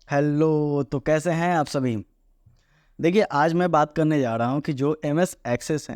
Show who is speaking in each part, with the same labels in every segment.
Speaker 1: Hello, तो कैसे हैं आप सभी? देखिए, आज मैं बात करने जा रहा हूँ कि जो एमएस एक्सेस है,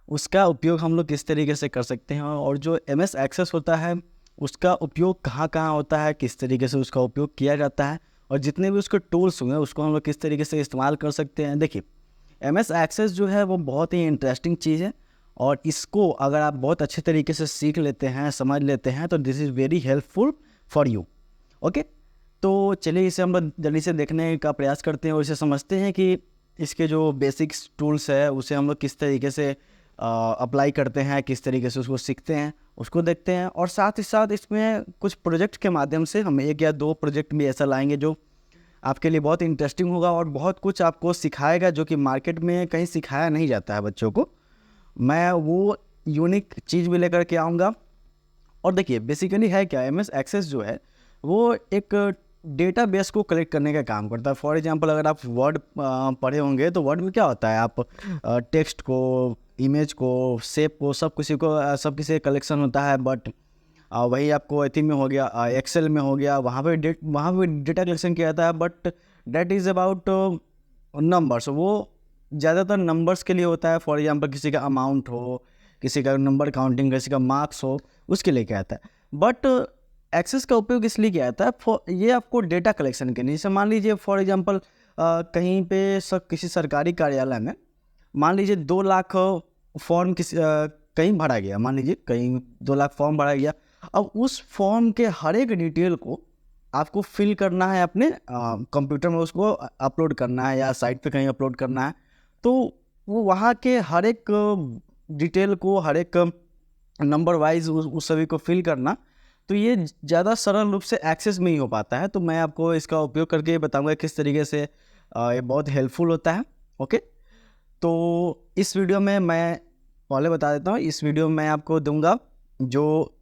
Speaker 1: उसका उपयोग हम लोग किस तरीके से कर सकते हैं और जो एमएस एक्सेस होता है, उसका उपयोग कहाँ-कहाँ होता है, किस तरीके से उसका उपयोग किया जाता है और जितने भी उसके टूल्स होंगे, उसको हम लोग किस तरीके से इस्तेमाल कर सकते हैं। देखिए, एमएस एक्सेस जो है, वो बहुत ही इंटरेस्टिंग चीज़ है और इसको अगर आप बहुत अच्छे तरीके से सीख लेते हैं, समझ लेते हैं, तो this is very helpful for you. Okay, तो चलिए इसे हम लोग जल्दी से देखने का प्रयास करते हैं और इसे समझते हैं कि इसके जो बेसिक्स टूल्स है उसे हम लोग किस तरीके से अप्लाई करते हैं, किस तरीके से उसको सीखते हैं, उसको देखते हैं। और साथ ही साथ इसमें कुछ प्रोजेक्ट के माध्यम से हम 1 या 2 प्रोजेक्ट भी ऐसा लाएंगे जो आपके लिए बहुत इंटरेस्टिंग होगा और बहुत कुछ आपको सिखाएगा जो कि मार्केट में कहीं सिखाया नहीं जाता है बच्चों को। मैं वो यूनिक चीज़ भी लेकर के आऊँगा। और देखिए, बेसिकली है क्या, एमएस एक्सेस जो है वो एक डेटाबेस को कलेक्ट करने का काम करता है। फॉर एग्जांपल, अगर आप वर्ड पढ़े होंगे तो वर्ड में क्या होता है, आप टेक्स्ट को, इमेज को, शेप को, सब किसी कलेक्शन होता है। बट वही आपको एथी में हो गया, एक्सेल में हो गया, वहाँ पे डेटा कलेक्शन किया जाता है। But that is about numbers. वो ज़्यादातर नंबर्स के लिए होता है। फॉर एग्जांपल, किसी का अमाउंट हो, किसी का नंबर काउंटिंग, किसी का मार्क्स हो, उसके लिए किया जाता है। बट एक्सेस का उपयोग इसलिए किया जाता है, ये आपको डेटा कलेक्शन के लिए। जैसे मान लीजिए फॉर एग्जांपल, कहीं पे किसी सरकारी कार्यालय में मान लीजिए 2 लाख फॉर्म कहीं भरा गया। मान लीजिए कहीं 2 लाख फॉर्म भरा गया। अब उस फॉर्म के हर एक डिटेल को आपको फिल करना है अपने कंप्यूटर में, उसको अपलोड करना है या साइट पे कहीं अपलोड करना है। तो वो वहाँ के हर एक डिटेल को, हर एक नंबर वाइज उस सभी को फिल करना, तो ये ज़्यादा सरल रूप से एक्सेस में ही हो पाता है। तो मैं आपको इसका उपयोग करके बताऊंगा किस तरीके से ये बहुत हेल्पफुल होता है। ओके, तो इस वीडियो में मैं पहले बता देता हूँ, इस वीडियो में मैं आपको दूंगा जो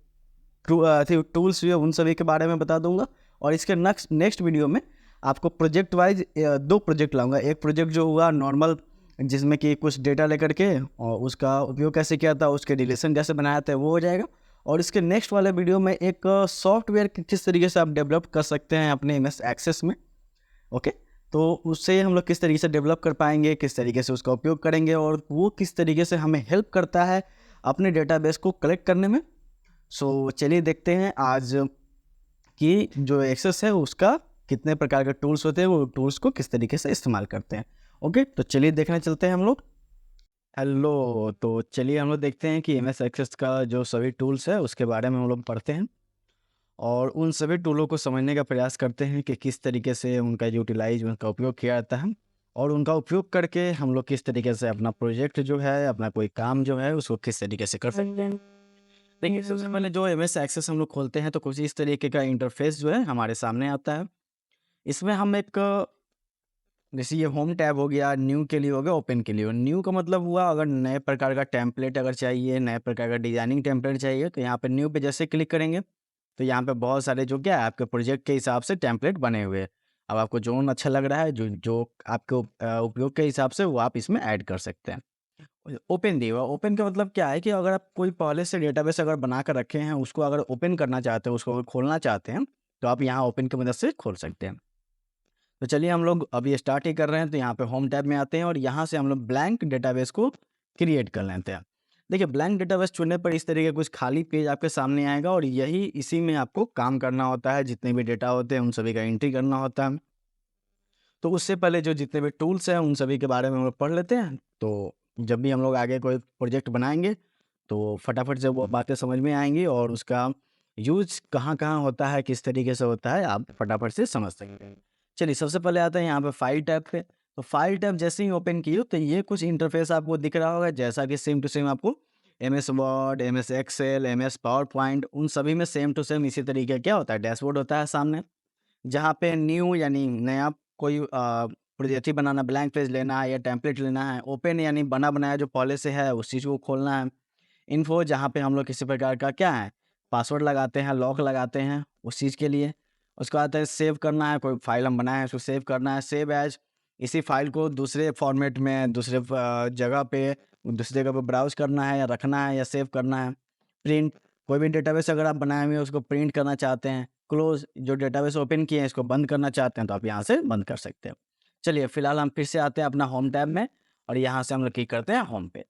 Speaker 1: टूल्स भी है, उन सभी के बारे में बता दूंगा। और इसके नेक्स्ट वीडियो में आपको प्रोजेक्ट वाइज 2 प्रोजेक्ट लाऊंगा। एक प्रोजेक्ट जो हुआ नॉर्मल, जिसमें कि कुछ डेटा लेकर के और उसका उपयोग कैसे किया था, उसके रिलेशन कैसे बनाया था, वो हो जाएगा। और इसके नेक्स्ट वाले वीडियो में एक सॉफ्टवेयर किस तरीके से आप डेवलप कर सकते हैं अपने एमएस एक्सेस में। ओके, तो उससे हम लोग किस तरीके से डेवलप कर पाएंगे, किस तरीके से उसका उपयोग करेंगे और वो किस तरीके से हमें हेल्प करता है अपने डेटाबेस को कलेक्ट करने में। सो चलिए देखते हैं आज कि जो एक्सेस है उसका कितने प्रकार के टूल्स होते हैं, वो टूल्स को किस तरीके से इस्तेमाल करते हैं। ओके, तो चलिए देखने चलते हैं हम लोग। हेलो, तो चलिए हम लोग देखते हैं कि एमएस एक्सेस का जो सभी टूल्स है उसके बारे में हम लोग पढ़ते हैं और उन सभी टूलों को समझने का प्रयास करते हैं कि किस तरीके से उनका यूटिलाइज, उनका उपयोग किया जाता है और उनका उपयोग करके हम लोग किस तरीके से अपना प्रोजेक्ट जो है, अपना कोई काम जो है, उसको किस तरीके से कर सकते हैं। देखिए, सबसे पहले जो एमएस एक्सेस हम लोग खोलते हैं तो कुछ इस तरीके का इंटरफेस जो है हमारे सामने आता है। इसमें हम एक, जैसे ये होम टैब हो गया, न्यू के लिए हो गया, ओपन के लिए हो। न्यू का मतलब हुआ अगर नए प्रकार का टेम्पलेट अगर चाहिए, नए प्रकार का डिजाइनिंग टेम्पलेट चाहिए, तो यहाँ पे न्यू पे जैसे क्लिक करेंगे तो यहाँ पे बहुत सारे जो क्या है आपके प्रोजेक्ट के हिसाब से टेम्पलेट बने हुए हैं। अब आपको जो अच्छा लग रहा है, जो जो आपके उपयोग के हिसाब से, वो आप इसमें ऐड कर सकते हैं। ओपन दिया हुआ, ओपन का मतलब क्या है कि अगर आप कोई पहले से डेटाबेस अगर बना कर रखे हैं, उसको अगर ओपन करना चाहते हैं, उसको अगर खोलना चाहते हैं, तो आप यहाँ ओपन की मदद से खोल सकते हैं। तो चलिए हम लोग अभी स्टार्ट ही कर रहे हैं, तो यहाँ पे होम टैब में आते हैं और यहाँ से हम लोग ब्लैंक डेटाबेस को क्रिएट कर लेते हैं। देखिए, ब्लैंक डेटाबेस चुनने पर इस तरीके का कुछ खाली पेज आपके सामने आएगा और इसी में आपको काम करना होता है। जितने भी डेटा होते हैं उन सभी का एंट्री करना होता है। तो उससे पहले जो जितने भी टूल्स हैं उन सभी के बारे में हम लोग पढ़ लेते हैं। तो जब भी हम लोग आगे कोई प्रोजेक्ट बनाएंगे तो फटाफट से वो बातें समझ में आएंगी और उसका यूज कहाँ कहाँ होता है, किस तरीके से होता है, आप फटाफट से समझ सकते हैं। चलिए सबसे पहले आता है यहाँ पे फाइल टैब पे। तो फाइल टैब जैसे ही ओपन की हो तो ये कुछ इंटरफेस आपको दिख रहा होगा, जैसा कि सेम टू सेम आपको M S Word, M S Excel, M S PowerPoint, उन सभी में सेम टू सेम इसी तरीके क्या होता है, डैशबोर्ड होता है सामने। जहाँ पे न्यू यानी नया कोई प्रोजेक्ट बनाना, ब्लैंक पेज लेना है या टेम्पलेट लेना है। ओपन यानी बना बनाया जो पहले से है उस चीज़ को खोलना है। इन्फो जहाँ पे हम लोग किसी प्रकार का क्या है, पासवर्ड लगाते हैं, लॉक लगाते हैं उस चीज़ के लिए। उसके बाद है सेव करना है, कोई फाइल हम बनाए हैं उसको सेव करना है। सेव एज, इसी फाइल को दूसरे फॉर्मेट में, दूसरे जगह पे, दूसरी जगह पे ब्राउज करना है या रखना है या सेव करना है। प्रिंट, कोई भी डेटाबेस अगर आप बनाए हुए हैं उसको प्रिंट करना चाहते हैं क्लोज, जो डेटाबेस ओपन किए हैं इसको बंद करना चाहते हैं तो आप यहाँ से बंद कर सकते हो। चलिए फिलहाल हम फिर से आते हैं अपना होम टैब में और यहाँ से हम लोग क्लिक करते हैं होम पे।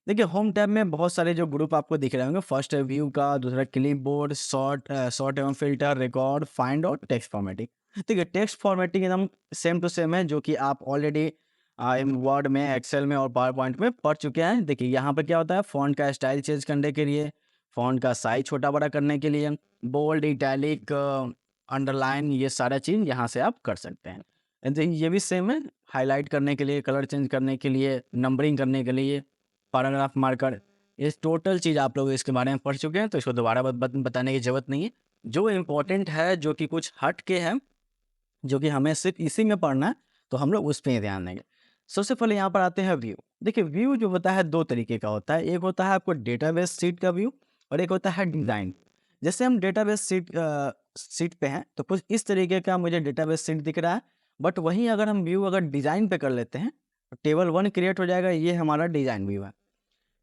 Speaker 1: देखिए होम टैब में बहुत सारे जो ग्रुप आपको दिख रहे होंगे, फर्स्ट है व्यू का, दूसरा क्लिप बोर्ड, शॉर्ट एवं फिल्टर, रिकॉर्ड, फाइंड और टेक्स्ट फॉर्मेटिंग। देखिए टेक्स्ट फॉर्मेटिंग एकदम सेम टू सेम है, जो कि आप ऑलरेडी वर्ड में, एक्सेल में और पावर पॉइंट में पढ़ चुके हैं। देखिए यहाँ पर क्या होता है, फ़ॉन्ट का स्टाइल चेंज करने के लिए, फ़ॉन्ट का साइज छोटा बड़ा करने के लिए, बोल्ड, इटैलिक, अंडरलाइन, ये सारा चीज़ यहाँ से आप कर सकते हैं। ये भी सेम है, हाईलाइट करने के लिए, कलर चेंज करने के लिए, नंबरिंग करने के लिए, पैराग्राफ मार्कर, ये टोटल चीज़ आप लोग इसके बारे में पढ़ चुके हैं, तो इसको दोबारा बताने की ज़रूरत नहीं है। जो इम्पोर्टेंट है, जो कि कुछ हट के है, जो कि हमें सिर्फ इसी में पढ़ना है, तो हम लोग उस पे ही ध्यान देंगे। सबसे पहले यहाँ पर आते हैं व्यू। देखिए व्यू जो होता है दो तरीके का होता है, एक होता है आपको डेटाबेस सीट का व्यू और एक होता है डिज़ाइन। जैसे हम डेटाबेस सीट पे हैं तो कुछ इस तरीके का मुझे डेटाबेस सीट दिख रहा है, बट वहीं अगर हम व्यू अगर डिज़ाइन पे कर लेते हैं तो टेबल 1 क्रिएट हो जाएगा, ये हमारा डिज़ाइन व्यू है।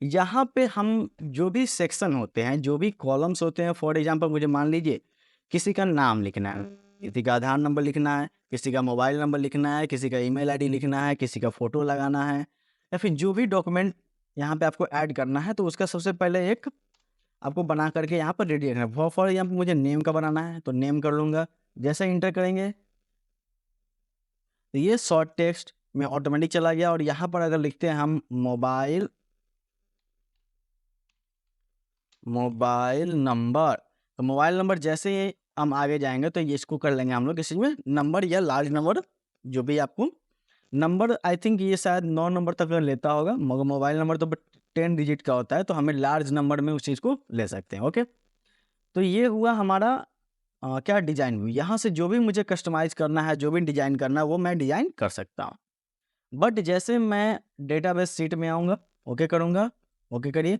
Speaker 1: यहाँ पे हम जो भी सेक्शन होते हैं, जो भी कॉलम्स होते हैं, फॉर एग्जांपल मुझे मान लीजिए किसी का नाम लिखना है, किसी का आधार नंबर लिखना है, किसी का मोबाइल नंबर लिखना है, किसी का ईमेल आईडी लिखना है, किसी का फ़ोटो लगाना है, या फिर जो भी डॉक्यूमेंट यहाँ पे आपको ऐड करना है, तो उसका सबसे पहले एक आपको बना करके यहाँ पर रेडी रखना है। फॉर एग्जाम्पल मुझे नेम का बनाना है तो नेम कर लूँगा। जैसे इंटर करेंगे तो ये शॉर्ट टेक्स्ट में ऑटोमेटिक चला गया, और यहाँ पर अगर लिखते हैं हम मोबाइल नंबर, तो मोबाइल नंबर जैसे ही हम आगे जाएंगे तो ये इसको कर लेंगे हम लोग किसी में नंबर या लार्ज नंबर, जो भी आपको नंबर, आई थिंक ये शायद 9 नंबर तक लेता होगा, मगर मोबाइल नंबर तो 10 डिजिट का होता है, तो हमें लार्ज नंबर में उस चीज़ को ले सकते हैं। ओके, तो ये हुआ हमारा क्या डिज़ाइन हुई। यहाँ से जो भी मुझे कस्टमाइज़ करना है, जो भी डिज़ाइन करना है, वो मैं डिज़ाइन कर सकता हूँ। बट जैसे मैं डेटाबेस सीट में आऊँगा, ओके करूँगा, ओके करिए,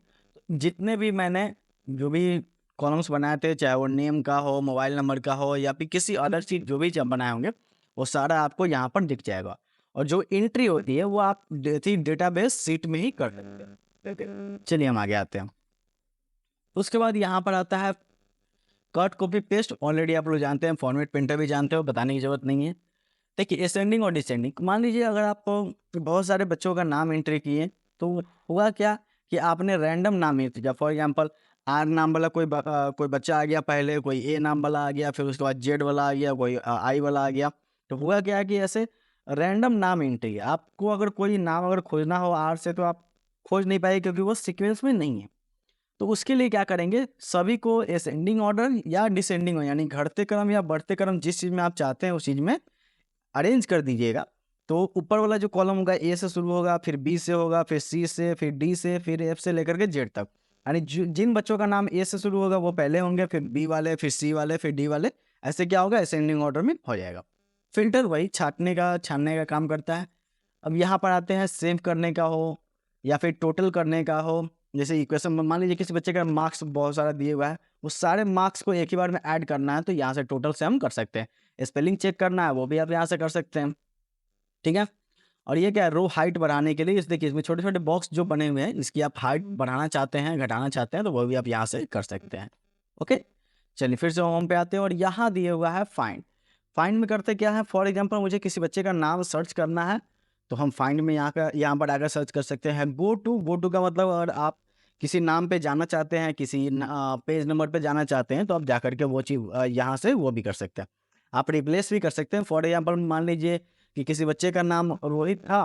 Speaker 1: जितने भी मैंने जो भी कॉलम्स बनाए थे, चाहे वो नेम का हो, मोबाइल नंबर का हो, या फिर किसी अदर चीज़ जो भी बनाए होंगे, वो सारा आपको यहाँ पर दिख जाएगा। और जो एंट्री होती है वो आप डेटाबेस सीट में ही कर सकते हैं। चलिए हम आगे आते हैं। उसके बाद यहाँ पर आता है कट, कॉपी, पेस्ट। ऑलरेडी आप लोग जानते हैं, फॉर्मेट प्रिंटर भी जानते हो, बताने की ज़रूरत नहीं है। देखिए असेंडिंग और डिसेंडिंग, मान लीजिए अगर आप बहुत सारे बच्चों का नाम एंट्री किए, तो हुआ क्या कि आपने रैंडम नाम एंट्री किया। फॉर एग्जांपल आर नाम वाला कोई बच्चा आ गया पहले, कोई ए नाम वाला आ गया, फिर उसके बाद जेड वाला आ गया, कोई आई वाला आ गया। तो हुआ क्या कि ऐसे रैंडम नाम एंट्री है। आपको अगर कोई नाम अगर खोजना हो आर से, तो आप खोज नहीं पाएंगे क्योंकि वो सिक्वेंस में नहीं है। तो उसके लिए क्या करेंगे, सभी को असेंडिंग ऑर्डर या डिसेंडिंग, यानी घटते क्रम या बढ़ते क्रम, जिस चीज़ में आप चाहते हैं उस चीज़ में अरेंज कर दीजिएगा। तो ऊपर वाला जो कॉलम होगा ए से शुरू होगा, फिर बी से होगा, फिर सी से, फिर डी से, फिर एफ से लेकर के जेड तक। यानी जिन बच्चों का नाम ए से शुरू होगा वो पहले होंगे, फिर बी वाले, फिर सी वाले, फिर डी वाले, ऐसे क्या होगा, असेंडिंग ऑर्डर में हो जाएगा। फिल्टर वही छानने का काम करता है। अब यहाँ पर आते हैं सेव करने का हो या फिर टोटल करने का हो। जैसे इक्वेशन में मान लीजिए किसी बच्चे का मार्क्स बहुत सारा दिए हुआ है, वो सारे मार्क्स को एक ही बार में ऐड करना है, तो यहाँ से टोटल से हम कर सकते हैं। स्पेलिंग चेक करना है, वो भी आप यहाँ से कर सकते हैं। ठीक है, और ये क्या है, रो हाइट बढ़ाने के लिए इस देखिए इसमें छोटे छोटे बॉक्स जो बने हुए हैं, इसकी आप हाइट बढ़ाना चाहते हैं, घटाना चाहते हैं, तो वो भी आप यहाँ से कर सकते हैं। ओके, चलिए फिर से होम पे आते हैं और यहाँ दिए हुआ है फाइंड। फाइंड में करते क्या है, फॉर एग्जांपल मुझे किसी बच्चे का नाम सर्च करना है, तो हम फाइंड में यहाँ पर आकर सर्च कर सकते हैं। गो टू का मतलब अगर आप किसी नाम पे जाना चाहते हैं, किसी पेज नंबर पे जाना चाहते हैं, तो आप जा करके वो चीज़ यहाँ से वो भी कर सकते हैं। आप रिप्लेस भी कर सकते हैं। फॉर एग्जांपल मान लीजिए कि किसी बच्चे का नाम रोहित था,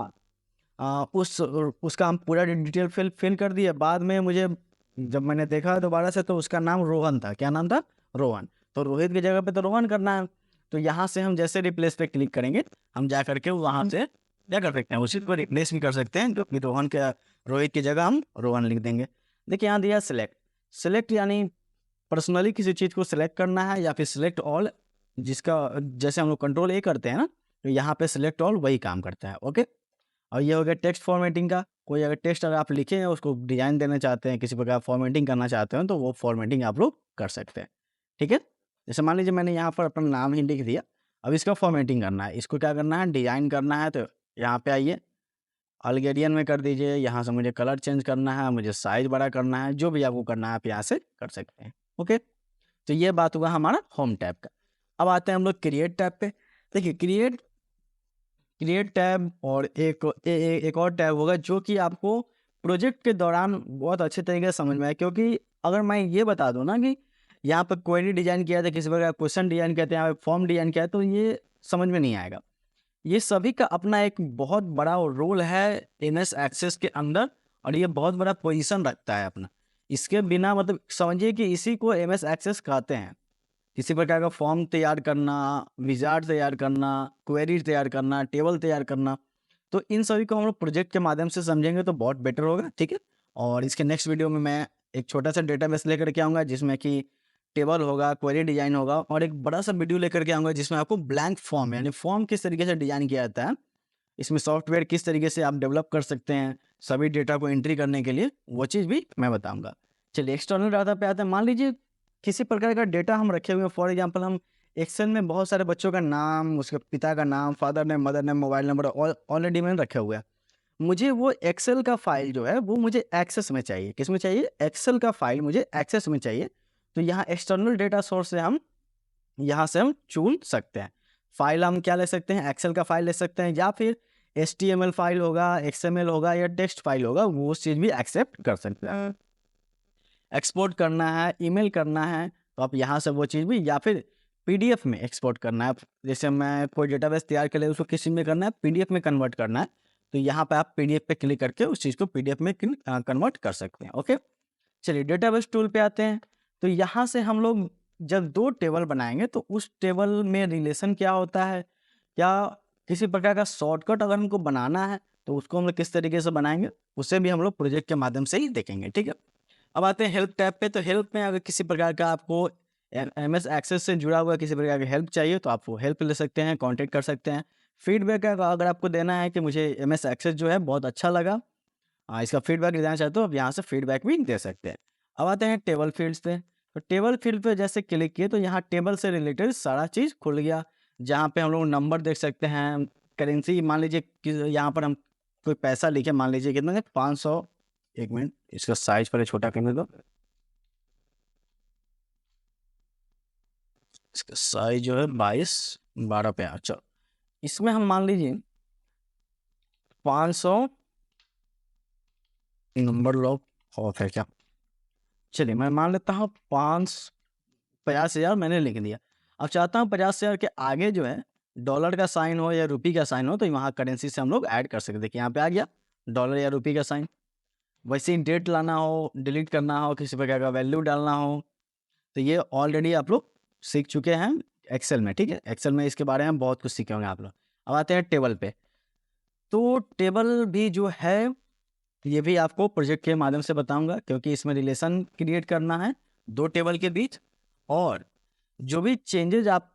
Speaker 1: उसका हम पूरा डिटेल फिल कर दिए, बाद में मुझे जब मैंने देखा दोबारा से तो उसका नाम रोहन था। क्या नाम था, रोहन। तो रोहित की जगह पे तो रोहन करना है, तो यहाँ से हम जैसे रिप्लेस पे क्लिक करेंगे, हम जा करके वहाँ से क्या कर सकते हैं, उसी को रिप्लेस भी कर सकते हैं, जो कि रोहित की जगह हम रोहन लिख देंगे। देखिए यहाँ दिया सेलेक्ट यानी पर्सनली किसी चीज़ को सिलेक्ट करना है, या फिर सिलेक्ट ऑल, जिसका जैसे हम लोग कंट्रोल ए करते हैं ना, तो यहाँ पे सिलेक्ट ऑल वही काम करता है। ओके, और ये हो गया टेक्स्ट फॉर्मेटिंग का। कोई अगर टेक्स्ट अगर आप लिखे हैं, उसको डिज़ाइन देना चाहते हैं, किसी प्रकार फॉर्मेटिंग करना चाहते हैं, तो वो फॉर्मेटिंग आप लोग कर सकते हैं। ठीक है, जैसे मान लीजिए मैंने यहाँ पर अपना नाम ही लिख दिया, अब इसका फॉर्मेटिंग करना है, इसको क्या करना है, डिज़ाइन करना है। तो यहाँ पे आइए, अल्गेरियन में कर दीजिए। यहाँ से मुझे कलर चेंज करना है, मुझे साइज बड़ा करना है, जो भी आपको करना है आप यहाँ से कर सकते हैं। ओके, तो ये बात हुआ हमारा होम टैब का। अब आते हैं हम लोग क्रिएट टैब पे। देखिए क्रिएट टैब और एक और टैब होगा जो कि आपको प्रोजेक्ट के दौरान बहुत अच्छे तरीके से समझ में आए, क्योंकि अगर मैं ये बता दूं ना कि यहाँ पर क्वेरी डिजाइन किया था, किसी प्रकार क्वेश्चन डिजाइन किया था, यहाँ पे फॉर्म डिजाइन किया है, तो ये समझ में नहीं आएगा। ये सभी का अपना एक बहुत बड़ा रोल है एमएस एक्सेस के अंदर, और ये बहुत बड़ा पोजीशन रखता है अपना। इसके बिना मतलब समझिए कि इसी को एमएस एक्सेस कहते हैं। किसी प्रकार का फॉर्म तैयार करना, विजार्ड तैयार करना, क्वेरी तैयार करना, टेबल तैयार करना, तो इन सभी को हम लोग प्रोजेक्ट के माध्यम से समझेंगे तो बहुत बेटर होगा, ठीक है। और इसके नेक्स्ट वीडियो में मैं एक छोटा सा डेटाबेस लेकर के आऊँगा जिसमें कि टेबल होगा, क्वेरी डिजाइन होगा, और एक बड़ा सा वीडियो लेकर के आऊँगा जिसमें आपको ब्लैंक फॉर्म यानी फॉर्म किस तरीके से डिजाइन किया जाता है, इसमें सॉफ्टवेयर किस तरीके से आप डेवलप कर सकते हैं सभी डेटा को एंट्री करने के लिए, वो चीज़ भी मैं बताऊँगा। चलिए एक्सटर्नल डाटा पे आते हैं। मान लीजिए किसी प्रकार का डेटा हम रखे हुए हैं, फॉर एग्जांपल हम एक्सेल में बहुत सारे बच्चों का नाम, उसके पिता का नाम, father name, mother name, mobile number already मैंने रखे हुए हैं। मुझे वो एक्सेल का फाइल जो है वो मुझे एक्सेस में चाहिए। किस में चाहिए? एक्सेल का फाइल मुझे एक्सेस में चाहिए। तो यहाँ एक्सटर्नल डेटा सोर्स से हम यहाँ से हम चुन सकते हैं। फाइल हम क्या ले सकते हैं? एक्सेल का फाइल ले सकते हैं, या फिर HTML फाइल होगा, XML होगा, या टेक्स्ट फाइल होगा, वो चीज़ भी एक्सेप्ट कर सकते हैं। एक्सपोर्ट करना है, ईमेल करना है, तो आप यहाँ से वो चीज़ भी, या फिर PDF में एक्सपोर्ट करना है। जैसे मैं कोई डेटाबेस तैयार कर ले, उसको किस में करना है? PDF में कन्वर्ट करना है, तो यहाँ पे आप PDF पे क्लिक करके उस चीज़ को PDF में कन्वर्ट कर सकते हैं। ओके, चलिए डेटाबेस टूल पे आते हैं। तो यहाँ से हम लोग जब 2 टेबल बनाएंगे तो उस टेबल में रिलेशन क्या होता है, क्या किसी प्रकार का शॉर्टकट अगर हमको बनाना है तो उसको हम लोग किस तरीके से बनाएंगे, उसे भी हम लोग प्रोजेक्ट के माध्यम से ही देखेंगे, ठीक है। अब आते हैं हेल्प टैब पे। तो हेल्प में अगर किसी प्रकार का आपको MS एक्सेस से जुड़ा हुआ किसी प्रकार की हेल्प चाहिए तो आप वो हेल्प ले सकते हैं, कॉन्टेक्ट कर सकते हैं। फीडबैक अगर आपको देना है कि मुझे MS एक्सेस जो है बहुत अच्छा लगा, इसका फीडबैक देना चाहते हो, आप यहाँ से फीडबैक भी दे सकते हैं। अब आते हैं टेबल फील्ड्स पे। तो टेबल फील्ड पे जैसे क्लिक किए तो यहाँ टेबल से रिलेटेड सारा चीज़ खुल गया, जहाँ पे हम लोग नंबर देख सकते हैं, करेंसी मान लीजिए कि यहाँ पर हम कोई पैसा लिखे, मान लीजिए कितना है 500। एक मिनट, इसका साइज पहले छोटा करने दो। इसका साइज जो है 22 12 पे। चलो इसमें हम मान लीजिए 500 नंबर लॉक ऑफ है क्या? चलिए मैं मान लेता हूँ 50,000 मैंने लिख दिया। अब चाहता हूँ 50,000 के आगे जो है डॉलर का साइन हो या रुपये का साइन हो, तो वहाँ करेंसी से हम लोग ऐड कर सकते हैं। देखिए यहाँ पे आ गया डॉलर या रुपये का साइन। वैसे ही डेट लाना हो, डिलीट करना हो, किसी प्रकार का वैल्यू डालना हो, तो ये ऑलरेडी आप लोग सीख चुके हैं एक्सेल में, ठीक है। एक्सेल में इसके बारे में बहुत कुछ सीखे होंगे आप लोग। अब आते हैं टेबल पे। तो टेबल भी जो है ये भी आपको प्रोजेक्ट के माध्यम से बताऊंगा, क्योंकि इसमें रिलेशन क्रिएट करना है 2 टेबल के बीच, और जो भी चेंजेज आप